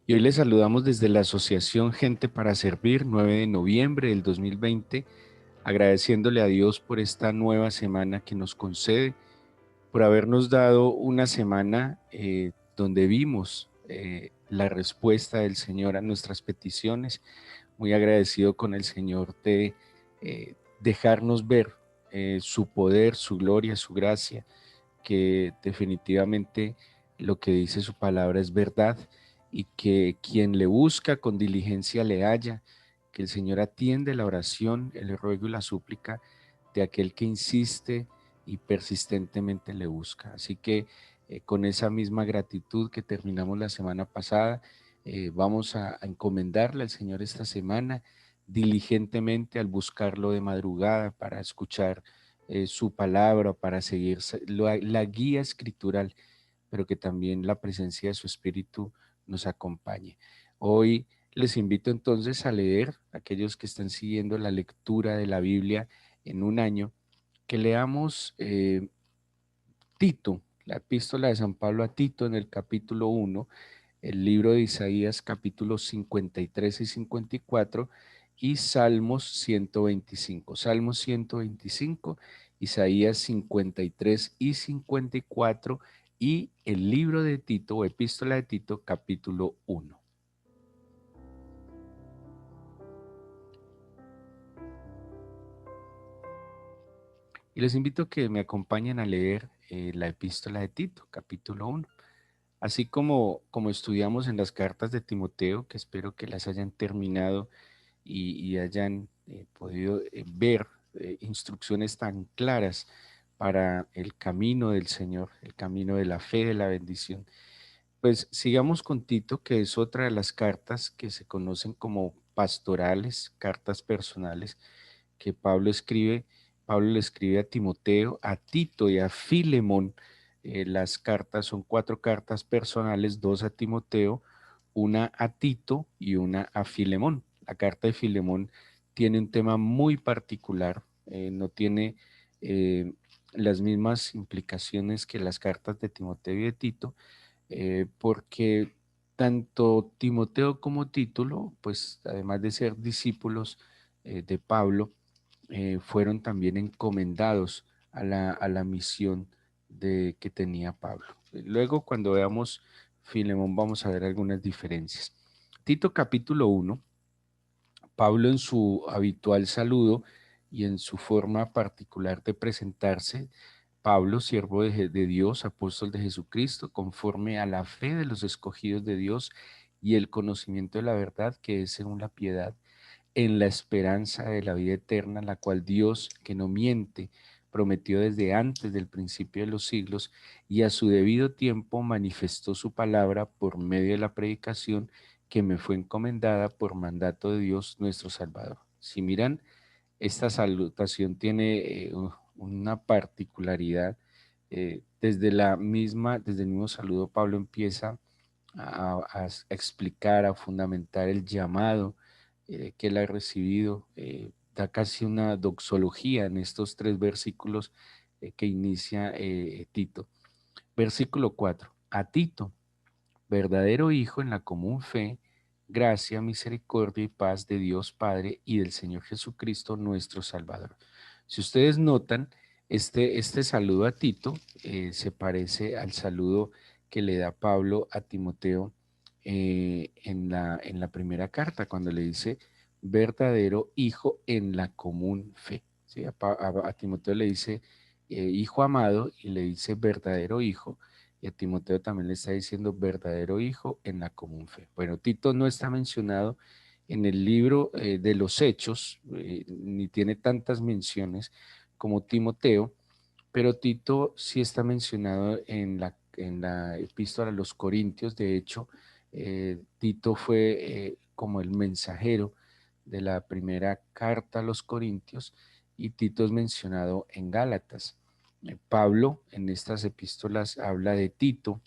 Y hoy les saludamos desde la Asociación Gente para Servir, 9 de noviembre del 2020, agradeciéndole a Dios por esta nueva semana que nos concede, por habernos dado una semana donde vimos la respuesta del Señor a nuestras peticiones. Muy agradecido con el Señor de dejarnos ver su poder, su gloria, su gracia, que definitivamente lo que dice su palabra es verdad y que quien le busca con diligencia le halla, que el Señor atiende la oración, el ruego y la súplica de aquel que insiste y persistentemente le busca. Así que con esa misma gratitud que terminamos la semana pasada, vamos a encomendarle al Señor esta semana diligentemente al buscarlo de madrugada para escuchar su palabra, para seguir la guía escritural, pero que también la presencia de su Espíritu nos acompañe. Hoy les invito entonces a leer, aquellos que están siguiendo la lectura de la Biblia en un año, que leamos Tito, la epístola de San Pablo a Tito en el capítulo 1, el libro de Isaías capítulos 53 y 54 y Salmos 125. Salmos 125, Isaías 53 y 54 y el libro de Tito o epístola de Tito capítulo 1. Y les invito a que me acompañen a leer la epístola de Tito capítulo 1. Así como estudiamos en las cartas de Timoteo, que espero que las hayan terminado y hayan podido ver instrucciones tan claras para el camino del Señor, el camino de la fe, de la bendición. Pues sigamos con Tito, que es otra de las cartas que se conocen como pastorales, cartas personales, que Pablo escribe. Pablo le escribe a Timoteo, a Tito y a Filemón. Las cartas son 4 cartas personales, 2 a Timoteo, una a Tito y una a Filemón. La carta de Filemón tiene un tema muy particular, no tiene las mismas implicaciones que las cartas de Timoteo y de Tito, porque tanto Timoteo como Título, pues además de ser discípulos de Pablo, fueron también encomendados a la misión que tenía Pablo. Luego, cuando veamos Filemón, vamos a ver algunas diferencias. Tito capítulo 1, Pablo en su habitual saludo y en su forma particular de presentarse, Pablo, siervo de Dios, apóstol de Jesucristo, conforme a la fe de los escogidos de Dios y el conocimiento de la verdad que es según la piedad, en la esperanza de la vida eterna, la cual Dios, que no miente, prometió desde antes del principio de los siglos y a su debido tiempo manifestó su palabra por medio de la predicación que me fue encomendada por mandato de Dios nuestro Salvador. Si miran, esta salutación tiene una particularidad. Desde el mismo saludo, Pablo empieza a explicar, a fundamentar el llamado que él ha recibido. Da casi una doxología en estos 3 versículos que inicia Tito. Versículo 4. A Tito, verdadero hijo en la común fe, gracia, misericordia y paz de Dios Padre y del Señor Jesucristo nuestro Salvador. Si ustedes notan, este saludo a Tito se parece al saludo que le da Pablo a Timoteo en la primera carta, cuando le dice verdadero hijo en la común fe. ¿Sí? A Timoteo le dice hijo amado y le dice verdadero hijo, y a Timoteo también le está diciendo verdadero hijo en la común fe. Bueno, Tito no está mencionado en el libro de los Hechos, ni tiene tantas menciones como Timoteo, pero Tito sí está mencionado en la epístola a los Corintios. De hecho, Tito fue como el mensajero de la primera carta a los Corintios y Tito es mencionado en Gálatas. Pablo en estas epístolas habla de Tito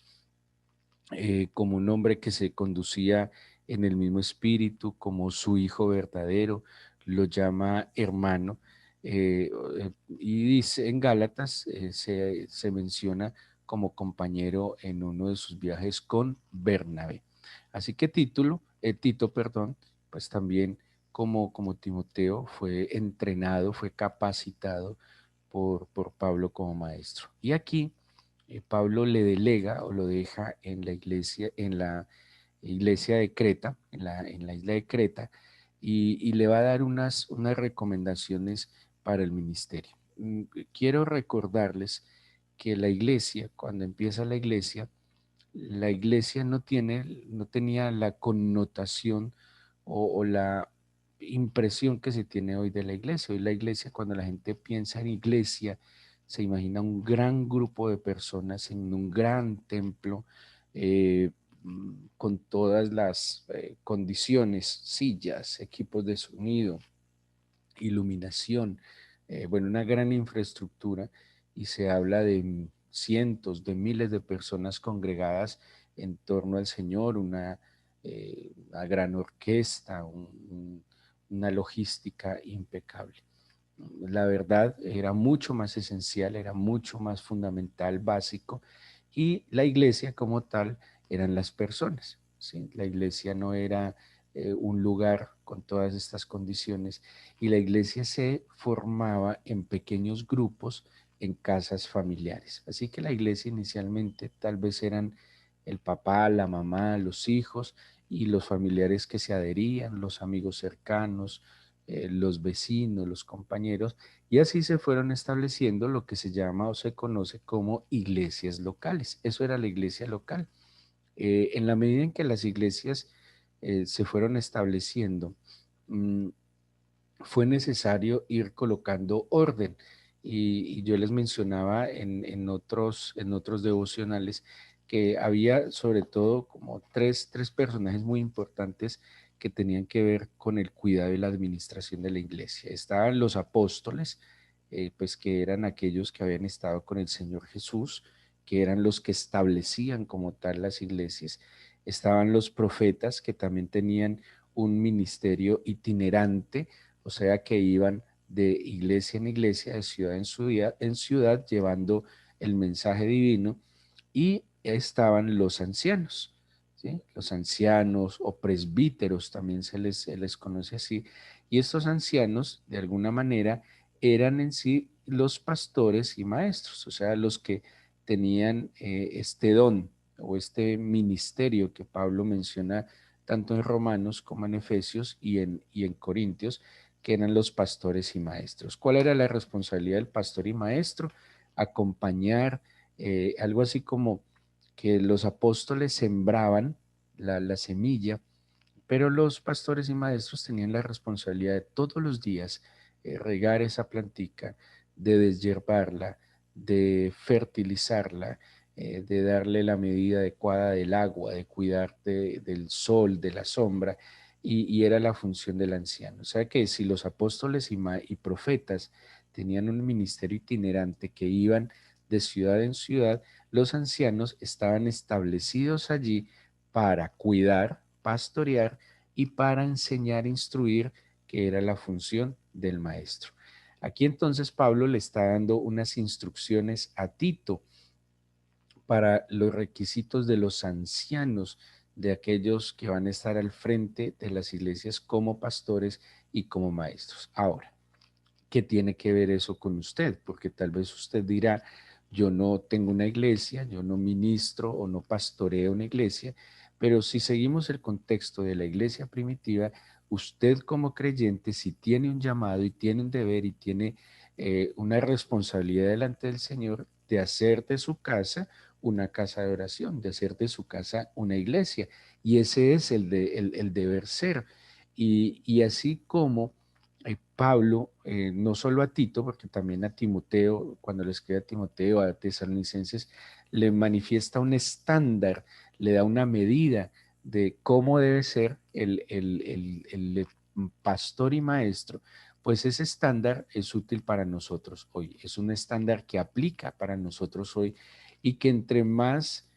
como un hombre que se conducía en el mismo espíritu, como su hijo verdadero, lo llama hermano, y dice en Gálatas se menciona como compañero en uno de sus viajes con Bernabé. Así que Tito, perdón, pues también como Timoteo fue entrenado, fue capacitado por Pablo como maestro. Y aquí Pablo le delega o lo deja en la iglesia de Creta, en la isla de Creta, y le va a dar unas recomendaciones para el ministerio. Quiero recordarles que la iglesia, cuando empieza la iglesia no tenía la connotación o la impresión que se tiene hoy de la iglesia. Hoy la iglesia, cuando la gente piensa en iglesia, se imagina un gran grupo de personas en un gran templo, eh, con todas las condiciones, sillas, equipos de sonido, iluminación, bueno, una gran infraestructura, y se habla de cientos, de miles de personas congregadas en torno al Señor, una gran orquesta, una logística impecable. La verdad era mucho más esencial, era mucho más fundamental, básico, y la iglesia como tal eran las personas, ¿sí? La iglesia no era un lugar con todas estas condiciones, y la iglesia se formaba en pequeños grupos en casas familiares. Así que la iglesia inicialmente tal vez eran el papá, la mamá, los hijos y los familiares que se adherían, los amigos cercanos, los vecinos, los compañeros, y así se fueron estableciendo lo que se llama o se conoce como iglesias locales. Eso era la iglesia local. En la medida en que las iglesias se fueron estableciendo, mm, fue necesario ir colocando orden. Y yo les mencionaba en otros devocionales que había sobre todo como tres personajes muy importantes que tenían que ver con el cuidado y la administración de la iglesia. Estaban los apóstoles, pues que eran aquellos que habían estado con el Señor Jesús, que eran los que establecían como tal las iglesias. Estaban los profetas, que también tenían un ministerio itinerante, o sea que iban de iglesia en iglesia, de ciudad en ciudad, llevando el mensaje divino, y estaban los ancianos, ¿sí? Los ancianos o presbíteros también se les conoce así, y estos ancianos, de alguna manera, eran en sí los pastores y maestros, o sea, los que tenían este don o este ministerio que Pablo menciona tanto en Romanos como en Efesios y en Corintios, que eran los pastores y maestros. ¿Cuál era la responsabilidad del pastor y maestro? Acompañar, algo así como que los apóstoles sembraban la semilla, pero los pastores y maestros tenían la responsabilidad de todos los días regar esa plantica, de deshiervarla, de fertilizarla, de darle la medida adecuada del agua, de cuidar del sol, de la sombra, y era la función del anciano. O sea que si los apóstoles y profetas tenían un ministerio itinerante que iban de ciudad en ciudad, los ancianos estaban establecidos allí para cuidar, pastorear y para enseñar, instruir, que era la función del maestro. Aquí entonces Pablo le está dando unas instrucciones a Tito para los requisitos de los ancianos, de aquellos que van a estar al frente de las iglesias como pastores y como maestros. Ahora, ¿qué tiene que ver eso con usted? Porque tal vez usted dirá, yo no tengo una iglesia, yo no ministro o no pastoreo una iglesia, pero si seguimos el contexto de la iglesia primitiva, usted como creyente, si tiene un llamado y tiene un deber y tiene una responsabilidad delante del Señor de hacer de su casa una casa de oración, de hacer de su casa una iglesia. Y ese es el deber ser. Y así como Pablo, no solo a Tito, porque también a Timoteo, cuando le escribe a Timoteo, a Tesalonicenses, le manifiesta un estándar, le da una medida de cómo debe ser el pastor y maestro, pues ese estándar es útil para nosotros hoy, es un estándar que aplica para nosotros hoy, y que entre más,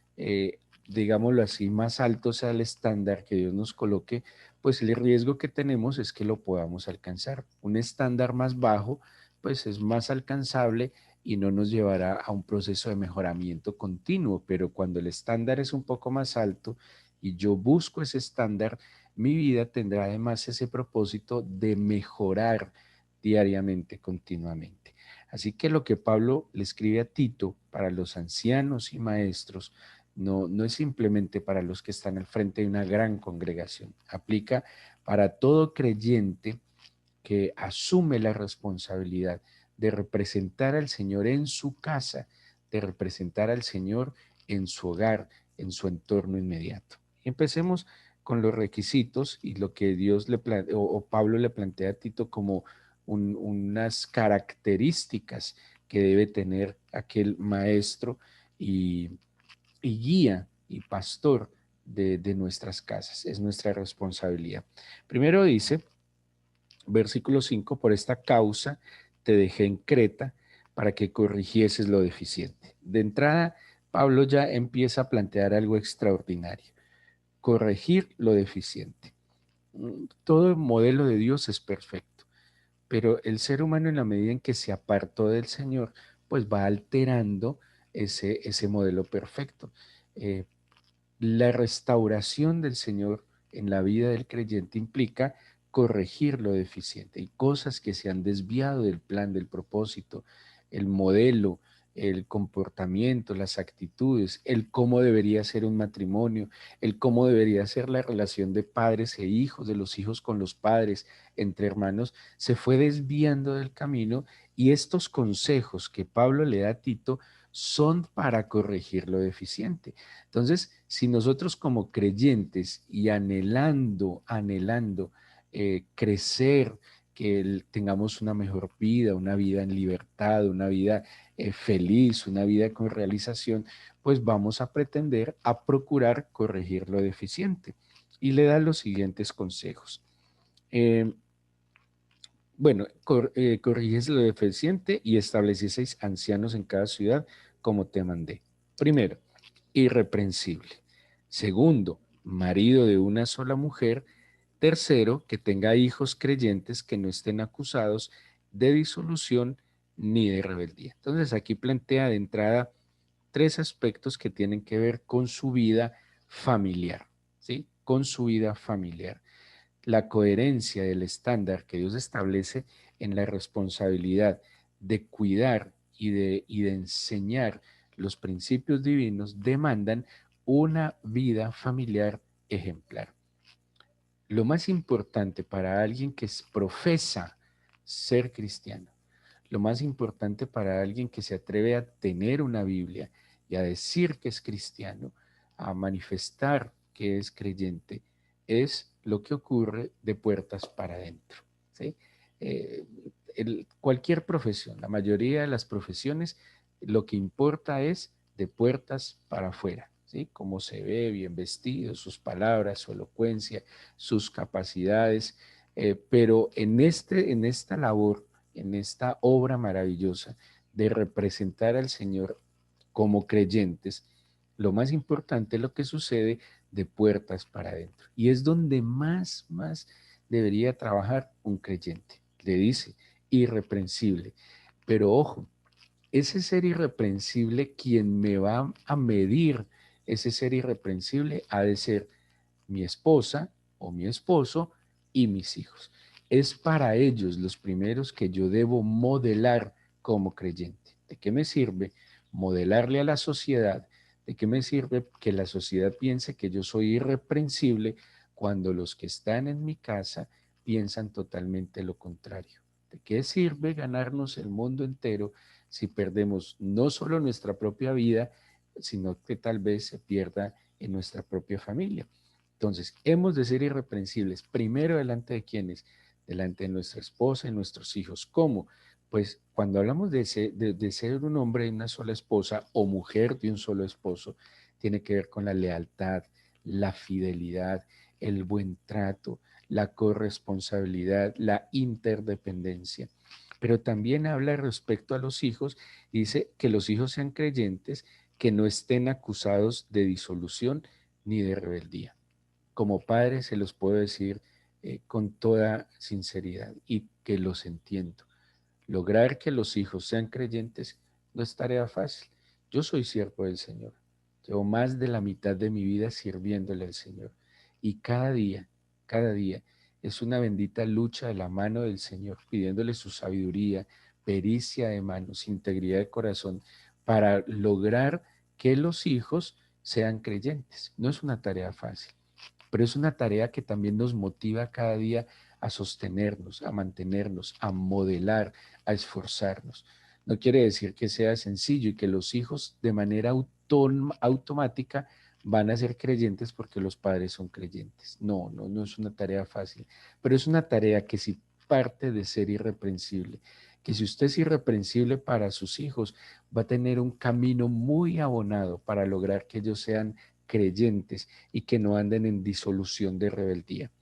digámoslo así, más alto sea el estándar que Dios nos coloque, pues el riesgo que tenemos es que lo podamos alcanzar. Un estándar más bajo, pues es más alcanzable y no nos llevará a un proceso de mejoramiento continuo, pero cuando el estándar es un poco más alto y yo busco ese estándar, mi vida tendrá además ese propósito de mejorar diariamente, continuamente. Así que lo que Pablo le escribe a Tito para los ancianos y maestros no es simplemente para los que están al frente de una gran congregación, aplica para todo creyente que asume la responsabilidad de representar al Señor en su casa, de representar al Señor en su hogar, en su entorno inmediato. Empecemos con los requisitos y lo que Dios le o Pablo le plantea a Tito como unas características que debe tener aquel maestro y, y guía y pastor de nuestras casas. Es nuestra responsabilidad. Primero dice, versículo 5, por esta causa te dejé en Creta para que corrigieses lo deficiente. De entrada, Pablo ya empieza a plantear algo extraordinario, corregir lo deficiente. Todo el modelo de Dios es perfecto, pero el ser humano en la medida en que se apartó del Señor, pues va alterando ese modelo perfecto. Eh, la restauración del Señor en la vida del creyente implica corregir lo deficiente. Hay cosas que se han desviado del plan, del propósito, el modelo, el comportamiento, las actitudes, el cómo debería ser un matrimonio, el cómo debería ser la relación de padres e hijos, de los hijos con los padres, entre hermanos, se fue desviando del camino y estos consejos que Pablo le da a Tito son para corregir lo deficiente. Entonces, si nosotros como creyentes y anhelando crecer, que tengamos una mejor vida, una vida en libertad, una vida feliz, una vida con realización, pues vamos a pretender a procurar corregir lo deficiente. Y le da los siguientes consejos. Eh, bueno, corriges lo deficiente y establecieseis ancianos en cada ciudad como te mandé. Primero, irreprensible. Segundo, marido de una sola mujer. Tercero, que tenga hijos creyentes que no estén acusados de disolución ni de rebeldía. Entonces aquí plantea de entrada tres aspectos que tienen que ver con su vida familiar, ¿sí? Con su vida familiar. La coherencia del estándar que Dios establece en la responsabilidad de cuidar y de enseñar los principios divinos demandan una vida familiar ejemplar. Lo más importante para alguien que profesa ser cristiano, lo más importante para alguien que se atreve a tener una Biblia y a decir que es cristiano, a manifestar que es creyente, es lo que ocurre de puertas para adentro. ¿Sí? Eh, cualquier profesión, la mayoría de las profesiones, lo que importa es de puertas para afuera. ¿Sí? Cómo se ve, bien vestido, sus palabras, su elocuencia, sus capacidades, pero en esta labor, en esta obra maravillosa de representar al Señor como creyentes, lo más importante es lo que sucede de puertas para adentro. Y es donde más debería trabajar un creyente. Le dice, irreprensible. Pero ojo, ese ser irreprensible, quien me va a medir ese ser irreprensible, ha de ser mi esposa o mi esposo y mis hijos. Es para ellos los primeros que yo debo modelar como creyente. ¿De qué me sirve modelarle a la sociedad? ¿De qué me sirve que la sociedad piense que yo soy irreprensible cuando los que están en mi casa piensan totalmente lo contrario? ¿De qué sirve ganarnos el mundo entero si perdemos no solo nuestra propia vida, sino que tal vez se pierda en nuestra propia familia? Entonces, hemos de ser irreprensibles, primero delante de quienes, delante de nuestra esposa y nuestros hijos. ¿Cómo? Pues cuando hablamos de ser un hombre de una sola esposa o mujer de un solo esposo, tiene que ver con la lealtad, la fidelidad, el buen trato, la corresponsabilidad, la interdependencia. Pero también habla respecto a los hijos, dice que los hijos sean creyentes, que no estén acusados de disolución ni de rebeldía. Como padre se los puedo decir con toda sinceridad y que los entiendo. Lograr que los hijos sean creyentes no es tarea fácil. Yo soy siervo del Señor. Llevo más de la mitad de mi vida sirviéndole al Señor. Y cada día, es una bendita lucha de la mano del Señor, pidiéndole su sabiduría, pericia de manos, integridad de corazón, para lograr que los hijos sean creyentes. No es una tarea fácil, pero es una tarea que también nos motiva cada día a sostenernos, a mantenernos, a modelar, a esforzarnos. No quiere decir que sea sencillo y que los hijos de manera automática van a ser creyentes porque los padres son creyentes. No, no, no es una tarea fácil, pero es una tarea que si parte de ser irreprensible, que si usted es irreprensible para sus hijos, va a tener un camino muy abonado para lograr que ellos sean creyentes y que no anden en disolución de rebeldía.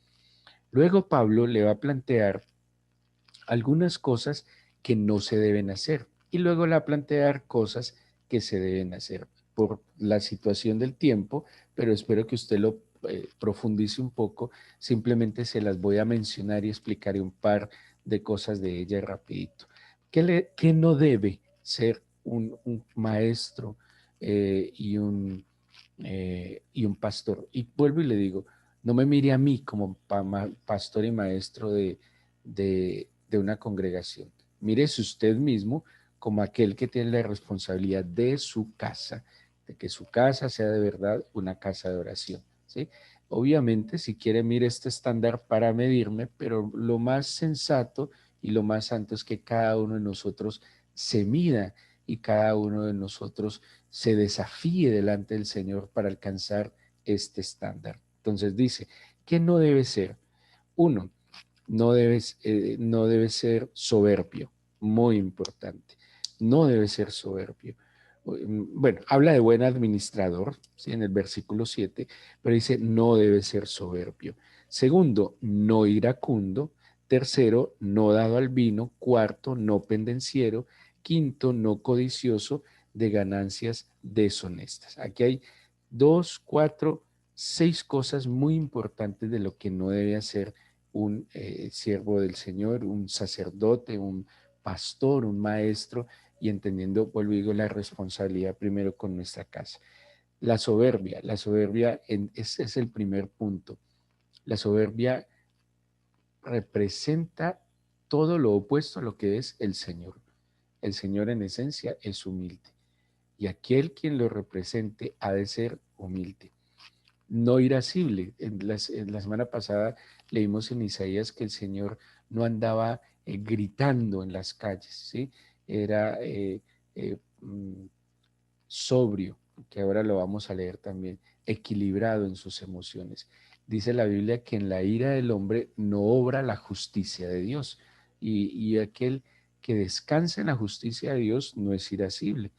Luego Pablo le va a plantear algunas cosas que no se deben hacer y luego le va a plantear cosas que se deben hacer por la situación del tiempo, pero espero que usted lo profundice un poco. Simplemente se las voy a mencionar y explicaré un par de cosas de ella rapidito. ¿Qué no debe ser un maestro y un pastor? Y vuelvo y le digo, no me mire a mí como pastor y maestro de una congregación. Mírese usted mismo como aquel que tiene la responsabilidad de su casa, de que su casa sea de verdad una casa de oración, ¿sí? Obviamente, si quiere, mire este estándar para medirme, pero lo más sensato y lo más santo es que cada uno de nosotros se mida y cada uno de nosotros se desafíe delante del Señor para alcanzar este estándar. Entonces dice, ¿qué no debe ser? Uno, no debe ser soberbio, muy importante. No debe ser soberbio. Bueno, habla de buen administrador, ¿sí? En el versículo 7, pero dice no debe ser soberbio. Segundo, no iracundo. Tercero, no dado al vino. Cuarto, no pendenciero. Quinto, no codicioso de ganancias deshonestas. Aquí hay dos, cuatro, seis cosas muy importantes de lo que no debe hacer un siervo del Señor, un sacerdote, un pastor, un maestro, y entendiendo, vuelvo y digo, la responsabilidad primero con nuestra casa. La soberbia ese es el primer punto. La soberbia representa todo lo opuesto a lo que es el Señor. El Señor en esencia es humilde y aquel quien lo represente ha de ser humilde, no irascible. En la semana pasada leímos en Isaías que el Señor no andaba gritando en las calles, ¿sí? Era eh, mm, sobrio, que ahora lo vamos a leer también, equilibrado en sus emociones. Dice la Biblia que en la ira del hombre no obra la justicia de Dios y aquel que descansa en la justicia de Dios no es irascible,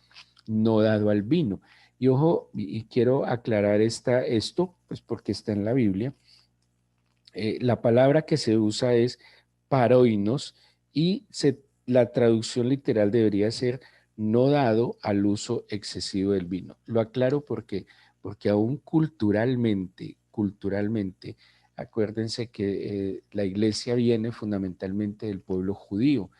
no dado al vino. Y ojo, y quiero aclarar esto, pues porque está en la Biblia. La palabra que se usa es paroinos y la traducción literal debería ser no dado al uso excesivo del vino. Lo aclaro porque aún culturalmente, acuérdense que la iglesia viene fundamentalmente del pueblo judío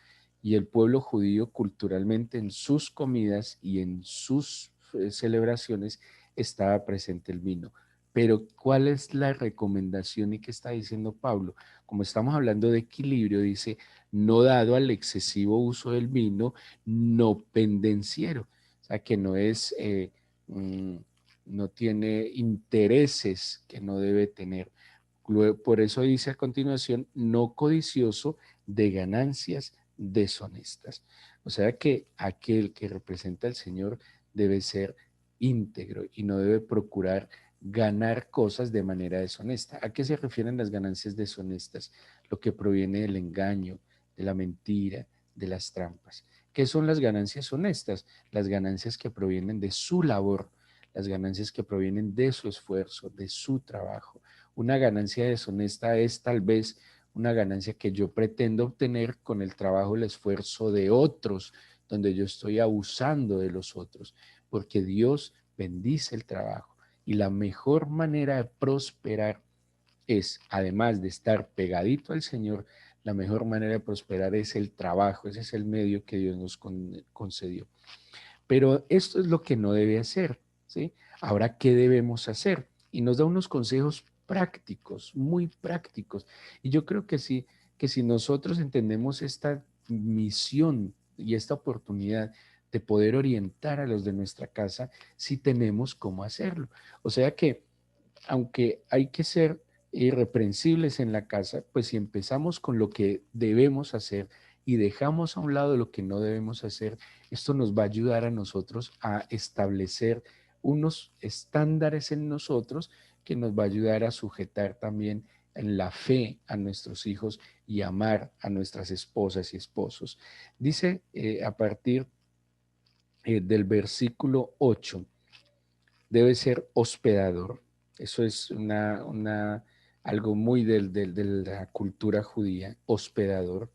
y el pueblo judío culturalmente en sus comidas y en sus celebraciones estaba presente el vino. Pero ¿cuál es la recomendación y qué está diciendo Pablo? Como estamos hablando de equilibrio, dice, no dado al excesivo uso del vino, no pendenciero. O sea, que no es, no tiene intereses que no debe tener. Por eso dice a continuación, no codicioso de ganancias deshonestas. O sea que aquel que representa al Señor debe ser íntegro y no debe procurar ganar cosas de manera deshonesta. ¿A qué se refieren las ganancias deshonestas? Lo que proviene del engaño, de la mentira, de las trampas. ¿Qué son las ganancias honestas? Las ganancias que provienen de su labor, las ganancias que provienen de su esfuerzo, de su trabajo. Una ganancia deshonesta es tal vez una ganancia que yo pretendo obtener con el trabajo, el esfuerzo de otros, donde yo estoy abusando de los otros, porque Dios bendice el trabajo. Y la mejor manera de prosperar es, además de estar pegadito al Señor, la mejor manera de prosperar es el trabajo. Ese es el medio que Dios nos concedió. Pero esto es lo que no debe hacer. ¿sí? Ahora, ¿qué debemos hacer? Y nos da unos consejos prácticos, muy prácticos. Y yo creo que si nosotros entendemos esta misión y esta oportunidad de poder orientar a los de nuestra casa, sí tenemos cómo hacerlo. O sea que, aunque hay que ser irreprensibles en la casa, pues si empezamos con lo que debemos hacer y dejamos a un lado lo que no debemos hacer, esto nos va a ayudar a nosotros a establecer unos estándares en nosotros que nos va a ayudar a sujetar también en la fe a nuestros hijos y amar a nuestras esposas y esposos. Dice a partir del versículo 8, debe ser hospedador. Eso es algo muy de la cultura judía, hospedador,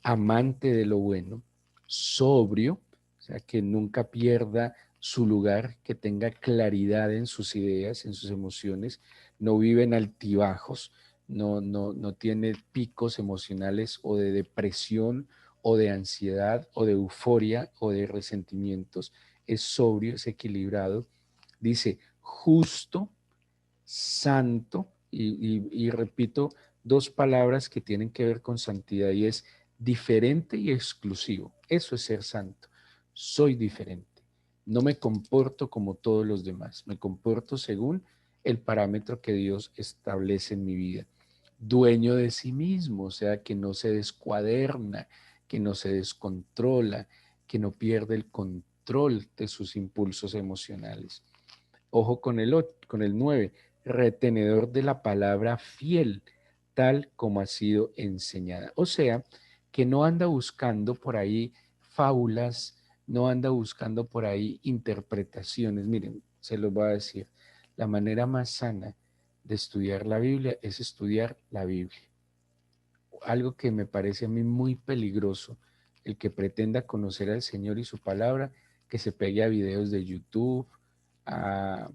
amante de lo bueno, sobrio, o sea, que nunca pierda su lugar, que tenga claridad en sus ideas, en sus emociones, no vive en altibajos, no tiene picos emocionales o de depresión o de ansiedad o de euforia o de resentimientos, es sobrio, es equilibrado, dice justo, santo, y repito dos palabras que tienen que ver con santidad y es diferente y exclusivo. Eso es ser santo. Soy diferente. No me comporto como todos los demás. Me comporto según el parámetro que Dios establece en mi vida. Dueño de sí mismo, o sea, que no se descuaderna, que no se descontrola, que no pierde el control de sus impulsos emocionales. Ojo con el 9, retenedor de la palabra fiel, tal como ha sido enseñada. O sea, que no anda buscando por ahí fábulas, no anda buscando por ahí interpretaciones. Miren, se los voy a decir, la manera más sana de estudiar la Biblia es estudiar la Biblia. Algo que me parece a mí muy peligroso, el que pretenda conocer al Señor y su palabra, que se pegue a videos de YouTube, a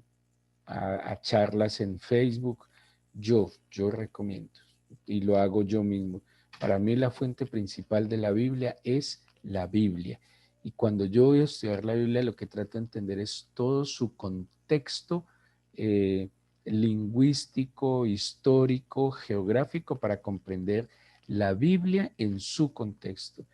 charlas en Facebook. Yo recomiendo y lo hago yo mismo. Para mí la fuente principal de la Biblia es la Biblia. Y cuando yo voy a estudiar la Biblia, lo que trato de entender es todo su contexto eh, lingüístico, histórico, geográfico, para comprender la Biblia en su contexto.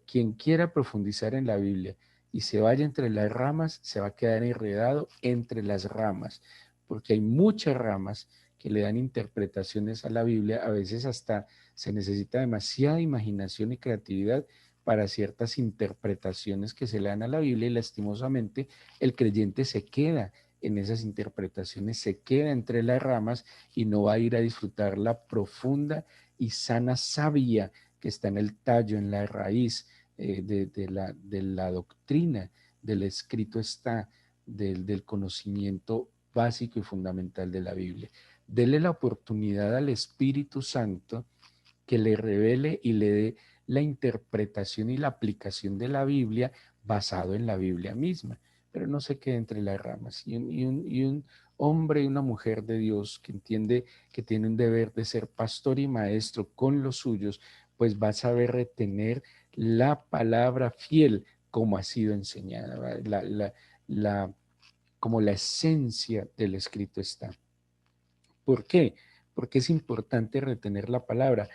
Quien quiera profundizar en la Biblia y se vaya entre las ramas, se va a quedar enredado entre las ramas, porque hay muchas ramas que le dan interpretaciones a la Biblia. A veces hasta se necesita demasiada imaginación y creatividad para ciertas interpretaciones que se le dan a la Biblia, y lastimosamente el creyente se queda en esas interpretaciones, se queda entre las ramas y no va a ir a disfrutar la profunda y sana savia que está en el tallo, en la raíz de la doctrina, del escrito está, del conocimiento básico y fundamental de la Biblia. Dele la oportunidad al Espíritu Santo que le revele y le dé la interpretación y la aplicación de la Biblia basado en la Biblia misma, pero no se quede entre las ramas. Y un hombre y una mujer de Dios que entiende que tiene un deber de ser pastor y maestro con los suyos, pues va a saber retener la palabra fiel como ha sido enseñada, la, como la esencia del escrito está. ¿Por qué? Porque es importante retener la palabra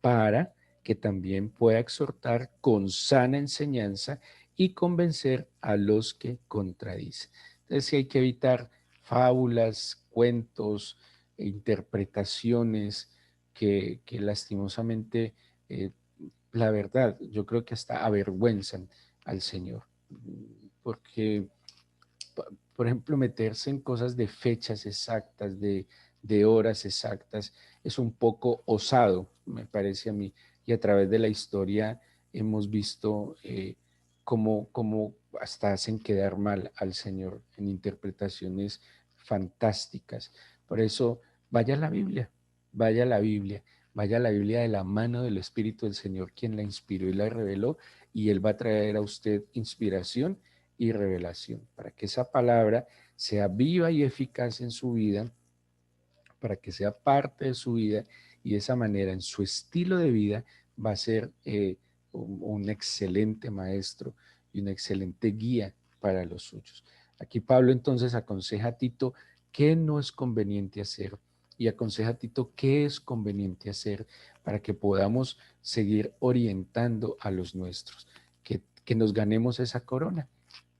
para que también pueda exhortar con sana enseñanza y convencer a los que contradicen. Entonces, sí hay que evitar fábulas, cuentos, interpretaciones que lastimosamente, la verdad, yo creo que hasta avergüenzan al Señor. Porque, por ejemplo, meterse en cosas de fechas exactas, de horas exactas, es un poco osado, me parece a mí. Y a través de la historia hemos visto cómo hasta hacen quedar mal al Señor en interpretaciones fantásticas. Por eso, vaya a la Biblia, vaya a la Biblia, vaya a la Biblia de la mano del Espíritu del Señor, quien la inspiró y la reveló, y Él va a traer a usted inspiración y revelación, para que esa palabra sea viva y eficaz en su vida, para que sea parte de su vida, y de esa manera en su estilo de vida va a ser un excelente maestro y una excelente guía para los suyos. Aquí Pablo entonces aconseja a Tito qué no es conveniente hacer y aconseja a Tito qué es conveniente hacer para que podamos seguir orientando a los nuestros, que nos ganemos esa corona,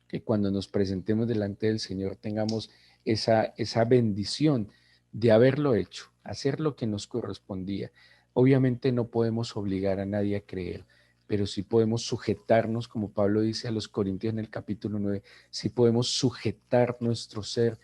que cuando nos presentemos delante del Señor tengamos esa bendición de haberlo hecho, hacer lo que nos correspondía. Obviamente no podemos obligar a nadie a creer, pero sí podemos sujetarnos, como Pablo dice a los Corintios en el capítulo 9, sí podemos sujetar nuestro ser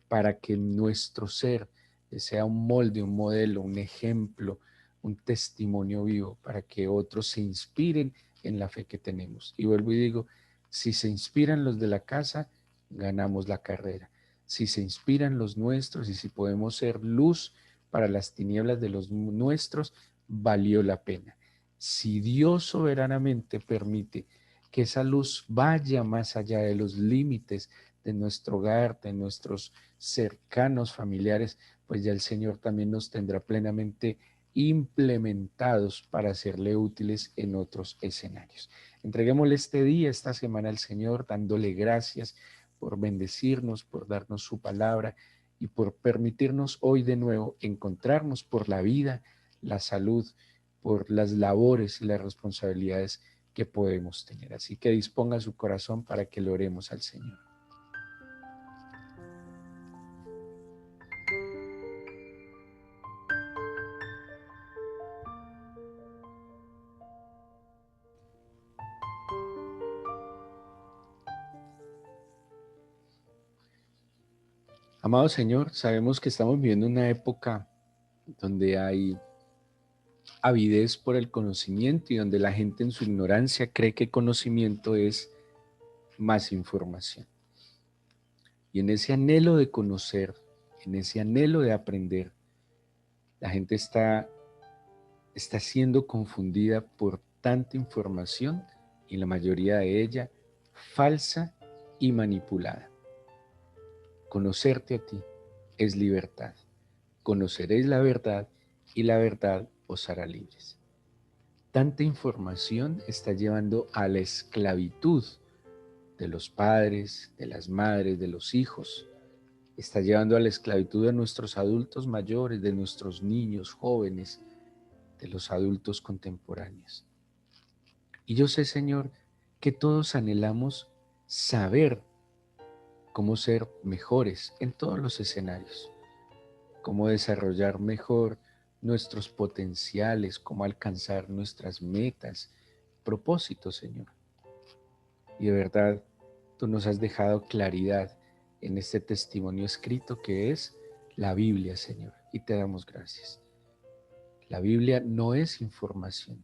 para que nuestro ser sea un molde, un modelo, un ejemplo, un testimonio vivo, para que otros se inspiren en la fe que tenemos. Y vuelvo y digo, si se inspiran los de la casa, ganamos la carrera. Si se inspiran los nuestros y si podemos ser luz para las tinieblas de los nuestros, valió la pena. Si Dios soberanamente permite que esa luz vaya más allá de los límites de nuestro hogar, de nuestros cercanos familiares, pues ya el Señor también nos tendrá plenamente implementados para serle útiles en otros escenarios. Entreguémosle este día, esta semana al Señor, dándole gracias por bendecirnos, por darnos su palabra y por permitirnos hoy de nuevo encontrarnos por la vida, la salud, por las labores y las responsabilidades que podemos tener. Así que disponga su corazón para que le oremos al Señor. Amado Señor, sabemos que estamos viviendo una época donde hay avidez por el conocimiento y donde la gente en su ignorancia cree que conocimiento es más información. Y en ese anhelo de conocer, en ese anhelo de aprender, la gente está siendo confundida por tanta información y la mayoría de ella falsa y manipulada. Conocerte a ti es libertad. Conoceréis la verdad y la verdad os hará libres. Tanta información está llevando a la esclavitud de los padres, de las madres, de los hijos. Está llevando a la esclavitud de nuestros adultos mayores, de nuestros niños jóvenes, de los adultos contemporáneos. Y yo sé, Señor, que todos anhelamos saber cómo ser mejores en todos los escenarios, cómo desarrollar mejor nuestros potenciales, cómo alcanzar nuestras metas, propósitos, Señor. Y de verdad, tú nos has dejado claridad en este testimonio escrito que es la Biblia, Señor, y te damos gracias. La Biblia no es información.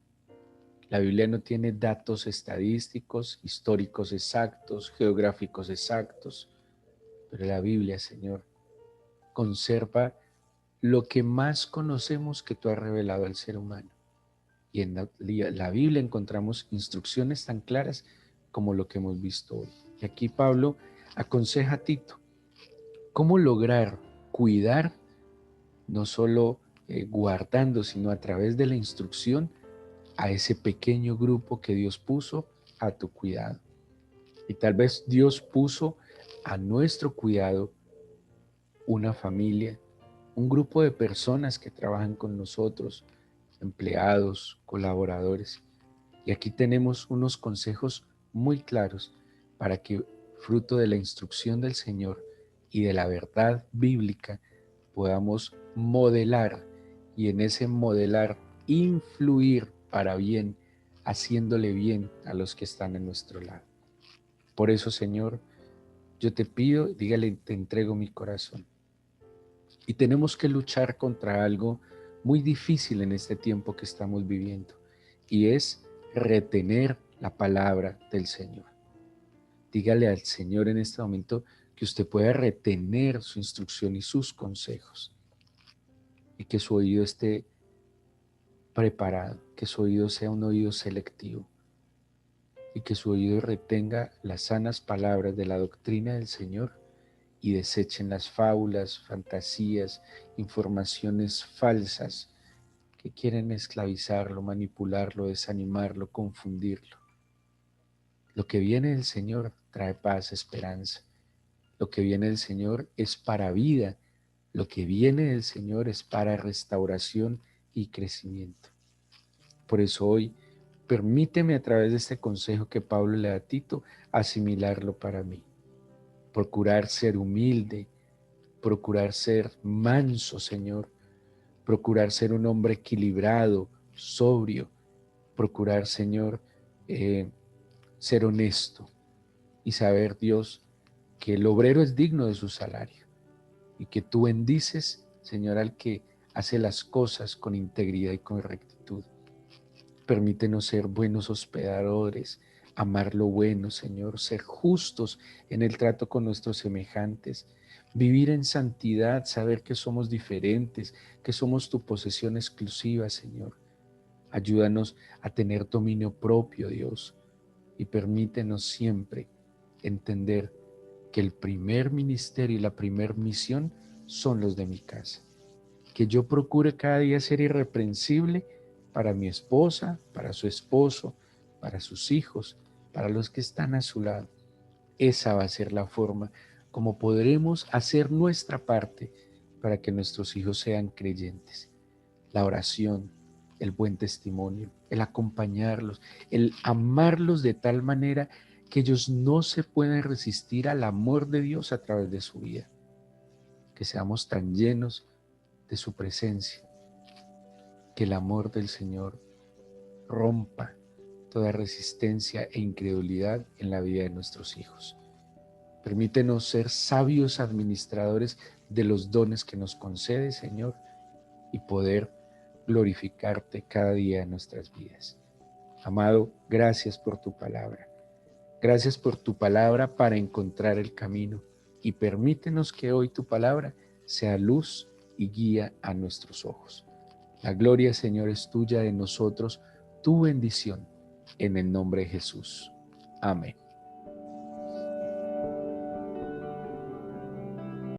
La Biblia no tiene datos estadísticos, históricos exactos, geográficos exactos, pero la Biblia, Señor, conserva lo que más conocemos que tú has revelado al ser humano. Y en la Biblia encontramos instrucciones tan claras como lo que hemos visto hoy. Y aquí Pablo aconseja a Tito cómo lograr cuidar, no solo guardando, sino a través de la instrucción a ese pequeño grupo que Dios puso a tu cuidado. Y tal vez Dios puso a nuestro cuidado una familia, un grupo de personas que trabajan con nosotros, empleados, colaboradores. Y aquí tenemos unos consejos muy claros para que, fruto de la instrucción del Señor y de la verdad bíblica, podamos modelar y en ese modelar influir para bien, haciéndole bien a los que están a nuestro lado. Por eso, Señor, yo te pido, dígale, te entrego mi corazón. Y tenemos que luchar contra algo muy difícil en este tiempo que estamos viviendo, y es retener la palabra del Señor. Dígale al Señor en este momento que usted pueda retener su instrucción y sus consejos, y que su oído esté preparado, que su oído sea un oído selectivo, y que su oído retenga las sanas palabras de la doctrina del Señor y desechen las fábulas, fantasías, informaciones falsas que quieren esclavizarlo, manipularlo, desanimarlo, confundirlo. Lo que viene del Señor trae paz, esperanza. Lo que viene del Señor es para vida. Lo que viene del Señor es para restauración y crecimiento. Por eso hoy, permíteme a través de este consejo que Pablo le da a Tito, asimilarlo para mí. Procurar ser humilde, procurar ser manso, Señor. Procurar ser un hombre equilibrado, sobrio. Procurar, Señor, ser honesto y saber, Dios, que el obrero es digno de su salario y que tú bendices, Señor, al que hace las cosas con integridad y con rectitud. Permítenos ser buenos hospedadores, amar lo bueno, Señor, ser justos en el trato con nuestros semejantes, vivir en santidad, saber que somos diferentes, que somos tu posesión exclusiva, Señor. Ayúdanos a tener dominio propio, Dios, y permítenos siempre entender que el primer ministerio y la primer misión son los de mi casa. Que yo procure cada día ser irreprensible para mi esposa, para su esposo, para sus hijos, para los que están a su lado. Esa va a ser la forma como podremos hacer nuestra parte para que nuestros hijos sean creyentes. La oración, el buen testimonio, el acompañarlos, el amarlos de tal manera que ellos no se puedan resistir al amor de Dios a través de su vida. Que seamos tan llenos de su presencia, que el amor del Señor rompa toda resistencia e incredulidad en la vida de nuestros hijos. Permítenos ser sabios administradores de los dones que nos concede, Señor, y poder glorificarte cada día en nuestras vidas. Amado, gracias por tu palabra. Gracias por tu palabra para encontrar el camino y permítenos que hoy tu palabra sea luz y guía a nuestros ojos. La gloria, Señor, es tuya de nosotros, tu bendición, en el nombre de Jesús. Amén.